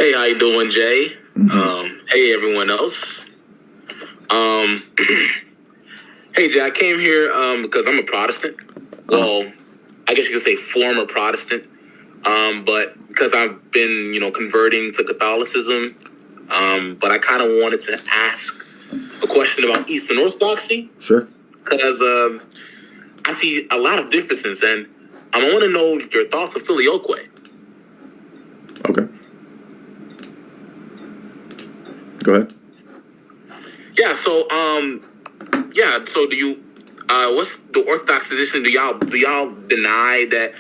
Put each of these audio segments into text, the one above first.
Hey, how you doing, Jay? Hey, everyone else. Hey, Jay, I came here because I'm a Protestant. Well, I guess you could say former Protestant. But because I've been, converting to Catholicism. But I kind of wanted to ask a question about Eastern Orthodoxy. Sure. Because I see a lot of differences, and I want to know your thoughts on FILIOQUE. Okay. Go ahead. Yeah. So, So, do you? What's the Orthodox position? Do y'all deny that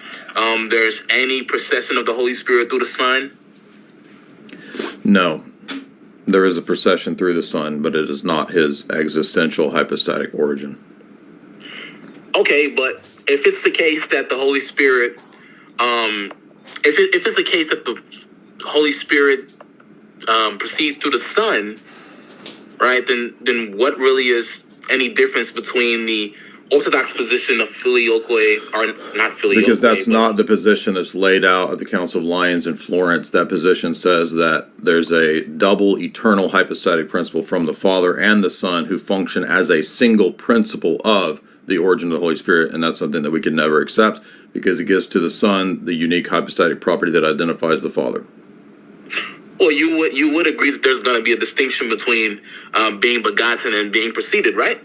there's any procession of the Holy Spirit through the Son? No, there is a procession through the Son, but it is not his existential hypostatic origin. Okay, but if it's the case that the Holy Spirit, if it's the case that the Holy Spirit proceeds through the Son, right? Then what really is any difference between the Orthodox position of FILIOQUE or not FILIOQUE? Because that's not the position that's laid out at the Council of Lyons in Florence. That position says that there's a double eternal hypostatic principle from the Father and the Son who function as a single principle of the origin of the Holy Spirit, and that's something that we could never accept because it gives to the Son the unique hypostatic property that identifies the Father. Well, you would agree that there's going to be a distinction between being begotten and being preceded, right?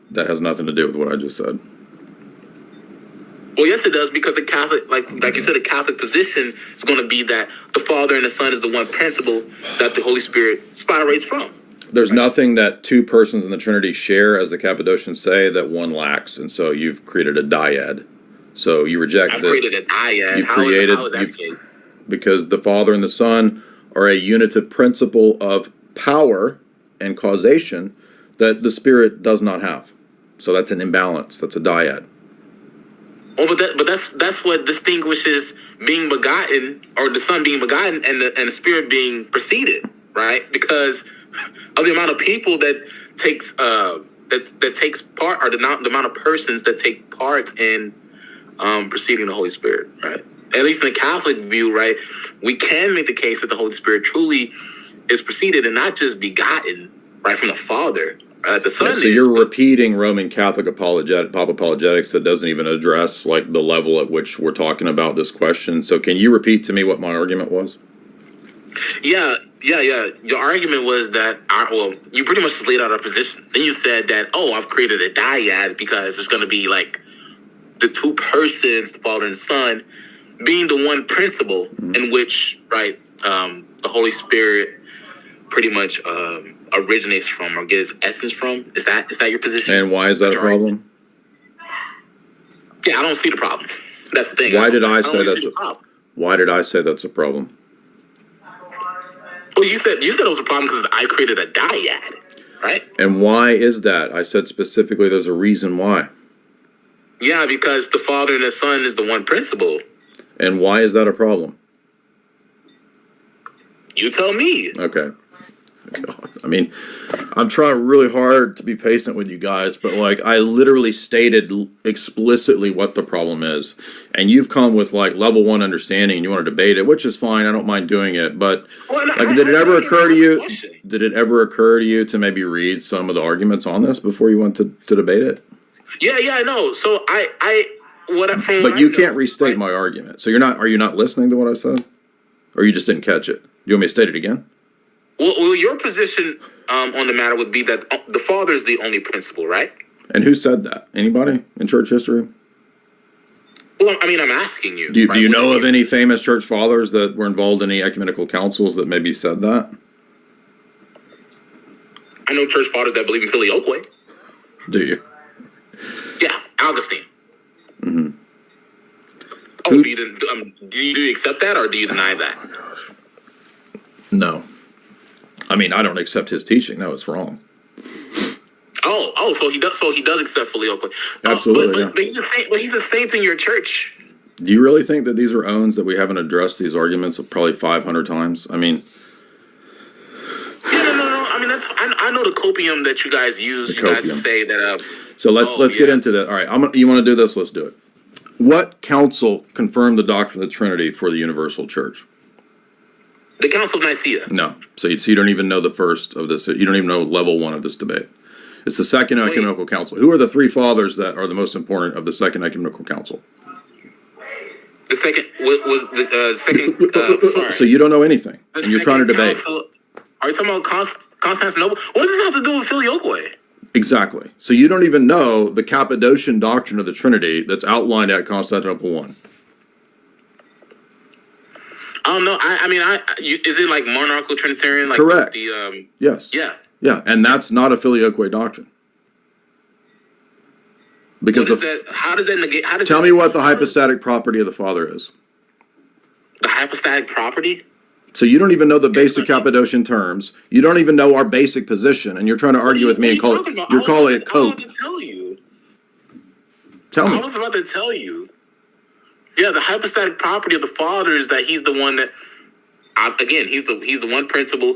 That has nothing to do with what I just said. Well, yes, it does, because the Catholic, like you said, the Catholic position is going to be that the Father and the Son is the one principle that the Holy Spirit spirates from. There's nothing that two persons in the Trinity share, as the Cappadocians say, that one lacks, and so you've created a dyad. So you reject. I've created a dyad. How is that the case? Because the Father and the Son are a unitive principle of power and causation that the Spirit does not have. So that's an imbalance. That's a dyad. Oh, but that's what distinguishes being begotten, or the Son being begotten, and the Spirit being preceded, right? Because of the amount of people that takes that takes part, or the amount of persons that take part in preceding the Holy Spirit, right? At least in the Catholic view, right, we can make the case that the Holy Spirit truly is preceded and not just begotten, right, from the Father. The Son. Yeah, so you're repeating Roman Catholic pop apologetics that doesn't even address like the level at which we're talking about this question. So can you repeat to me what my argument was? Yeah. Your argument was that, you pretty much just laid out our position. Then you said that, I've created a dyad because there's going to be like the two persons, the Father and the Son, being the one principle in which, right, the Holy Spirit pretty much originates from or gets essence from. Is that your position? And why is that a problem? Yeah, I don't see the problem. That's the thing. Why did I say that's a problem? Well, you said it was a problem because I created a dyad, right? And why is that? I said specifically there's a reason why. Yeah, because the Father and the Son is the one principle. And why is that a problem? You tell me. Okay. God. I mean, I'm trying really hard to be patient with you guys, but like I literally stated explicitly what the problem is, and you've come with like level 1 understanding, and you want to debate it, which is fine. I don't mind doing it, but did it ever occur to you? Did it ever occur to you to maybe read some of the arguments on this before you went to debate it? Yeah, I know. So But you can't restate my argument. So are you not listening to what I said, or you just didn't catch it? You want me to state it again? Well, your position on the matter would be that the Father is the only principle, right? And who said that? Anybody in church history? Well, I mean, I'm asking you. Do you know of any famous church fathers that were involved in any ecumenical councils that maybe said that? I know church fathers that believe in FILIOQUE. Do you? Yeah, Augustine. Mm-hmm. Do you accept that, or do you deny that? No. I mean, I don't accept his teaching. No, it's wrong. So he does. So he does accept FILIOQUE. Absolutely. But he's the saint in your church. Do you really think that these are owns that we haven't addressed these arguments probably 500 times? I mean, no. I mean, I know the copium that you guys use. You guys say that. So let's get into that. All right, you want to do this? Let's do it. What council confirmed the doctrine of the Trinity for the Universal Church? The Council of Nicaea. No. So you don't even know the first of this. You don't even know level 1 of this debate. It's the Second Ecumenical Council. Who are the 3 fathers that are the most important of the Second Ecumenical Council? The second was the second. Sorry. So you don't know anything, and you're trying to debate. Council, are you talking about Constantinople? What does this have to do with Filioque? Exactly. So you don't even know the Cappadocian doctrine of the Trinity that's outlined at Constantinople 1. I don't know. Is it like monarchical Trinitarian? Like Correct. Yes. Yeah. Yeah, and that's not a Filioque doctrine. Because how does that negate? Tell me what the hypostatic property of the Father is. The hypostatic property? So you don't even know the basic Cappadocian terms. You don't even know our basic position, and you're trying to argue with me and call it. You're calling it cope. I was about to tell you. Tell me. I was about to tell you. Yeah, the hypostatic property of the Father is that he's the one that. Again, he's the one principle,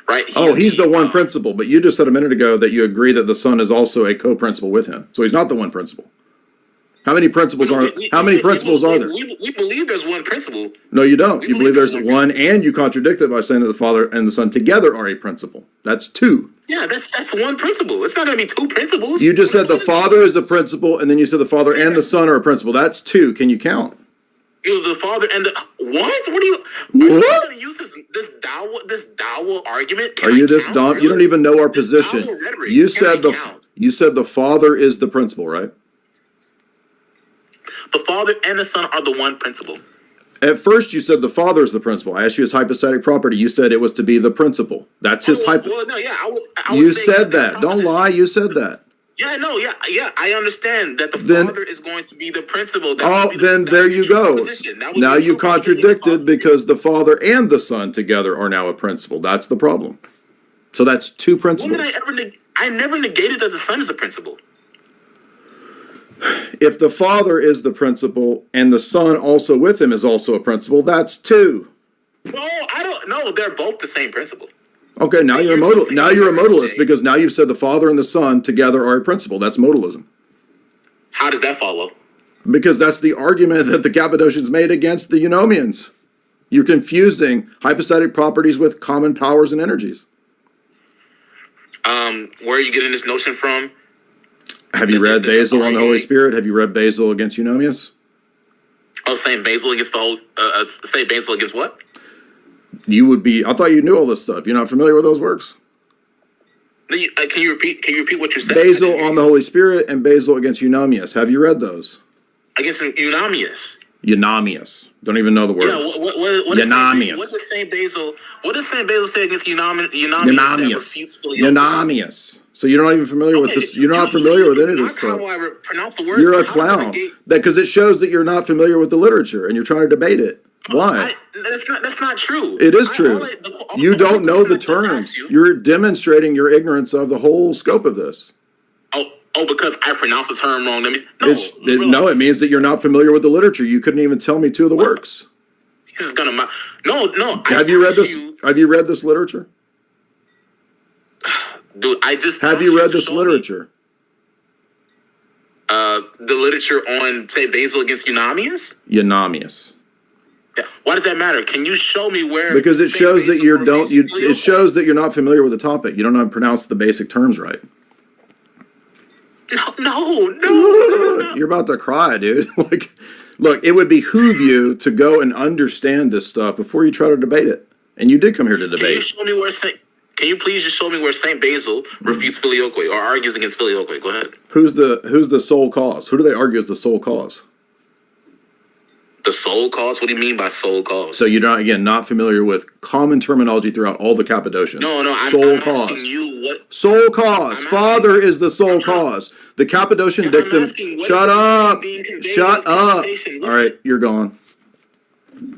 right? He's the one principle. But you just said a minute ago that you agree that the Son is also a co-principle with him. So he's not the one principle. How many principles are? How many principles are there? We believe there's one principle. No, you don't. You believe there's one, and you contradict it by saying that the Father and the Son together are a principle. That's 2. Yeah, that's one principle. It's not going to be 2 principles. You just said the Father is a principle, and then you said the Father and the Son are a principle. That's 2. Can you count? The Father and the what? What are you? What? Are you going to use this Dyer argument? Are you this dumb? Really? You don't even know our position. You said the Father is the principle, right? The Father and the Son are the one principle. At first, you said the Father is the principle. I asked you his hypostatic property. You said it was to be the principle. That's his You said that. Don't lie. You said that. Yeah, no, yeah. I understand that the Father is going to be the principle. Then there you go. Now you contradicted because the Father and the Son together are now a principle. That's the problem. So that's 2 principles. When did I never negated that the Son is a principle. If the Father is the principle and the Son also with him is also a principle, that's 2. No, I don't know. They're both the same principle. Okay, now you're a modalist because now you've said the Father and the Son together are a principle. That's modalism. How does that follow? Because that's the argument that the Cappadocians made against the Eunomians. You're confusing hypostatic properties with common powers and energies. Where are you getting this notion from? Have you read Basil on the Holy Spirit? Have you read Basil against Eunomius? Oh, Saint Basil against the whole. Saint Basil against what? You would be. I thought you knew all this stuff. You're not familiar with those works? Can you repeat? Can you repeat what you said? Basil on the Holy Spirit and Basil against Eunomius. Have you read those? Against Eunomius. Eunomius. Don't even know the words. Yeah. What Eunomius. What does Saint Basil? What does Saint Basil say against Eunomius? Eunomius. So you're not even familiar with this. You're not familiar with any of this stuff. You're a clown. Because it shows that you're not familiar with the literature and you're trying to debate it. Why? That's not true. It is true. You don't know the terms. You're demonstrating your ignorance of the whole scope of this. Oh, because I pronounced the term wrong. No, it means that you're not familiar with the literature. You couldn't even tell me 2 of the works. This is gonna no. Have you read this? Have you read this literature? Dude, I just have you read this literature? The literature on, say, Basil against Eunomius? Eunomius. Yeah. Why does that matter? Can you show me where? Because it shows that it shows that you're not familiar with the topic. You don't know how to pronounce the basic terms right. No. You're about to cry, dude. Look, it would behoove you to go and understand this stuff before you try to debate it. And you did come here to debate. Can you please just show me where Saint Basil refutes Filioque or argues against Filioque? Go ahead. Who's the sole cause? Who do they argue is the sole cause? The sole cause? What do you mean by sole cause? So you're not familiar with common terminology throughout all the Cappadocians. No. I'm asking you what sole cause. Father is the sole cause. The Cappadocian dictum. Shut up. All right, you're gone.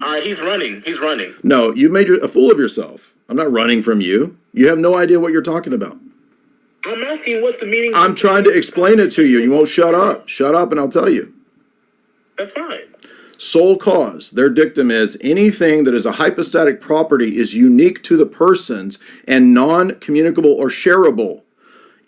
All right, he's running. No, you made a fool of yourself. I'm not running from you. You have no idea what you're talking about. I'm asking what's the meaning. I'm trying to explain it to you. You won't shut up. Shut up and I'll tell you. That's fine. Sole cause. Their dictum is anything that is a hypostatic property is unique to the persons and non-communicable or shareable.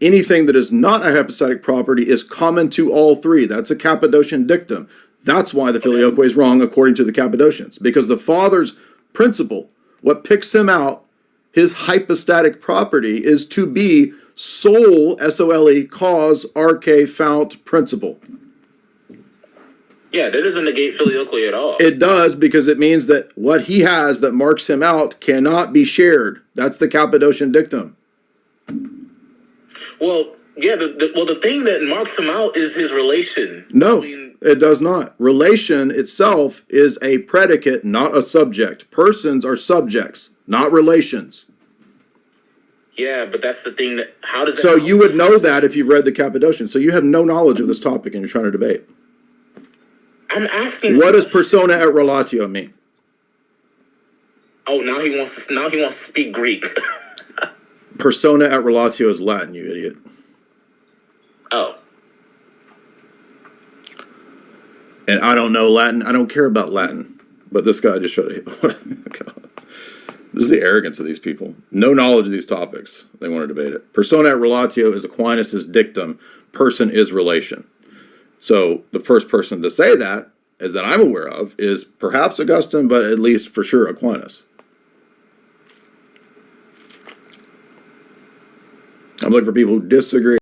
Anything that is not a hypostatic property is common to all 3. That's a Cappadocian dictum. That's why the Filioque is wrong according to the Cappadocians. Because the Father's principle What picks him out, his hypostatic property, is to be sole, S-O-L-E, cause, arche, fount, principle. Yeah, that doesn't negate filioque at all. It does, because it means that what he has that marks him out cannot be shared. That's the Cappadocian dictum. Well, yeah, the thing that marks him out is his relation. No, it does not. Relation itself is a predicate, not a subject. Persons are subjects, not relations. Yeah, but that's the thing that, how does that... So you would know that if you've read the Cappadocian. So you have no knowledge of this topic and you're trying to debate. I'm asking... What does persona et relatio mean? Oh, now he wants to speak Greek. Persona et relatio is Latin, you idiot. Oh. And I don't know Latin. I don't care about Latin. But this guy just showed it. This is the arrogance of these people. No knowledge of these topics. They want to debate it. Persona et relatio is Aquinas' dictum. Person is relation. So the first person to say that, as that I'm aware of, is perhaps Augustine, but at least for sure Aquinas. I'm looking for people who disagree.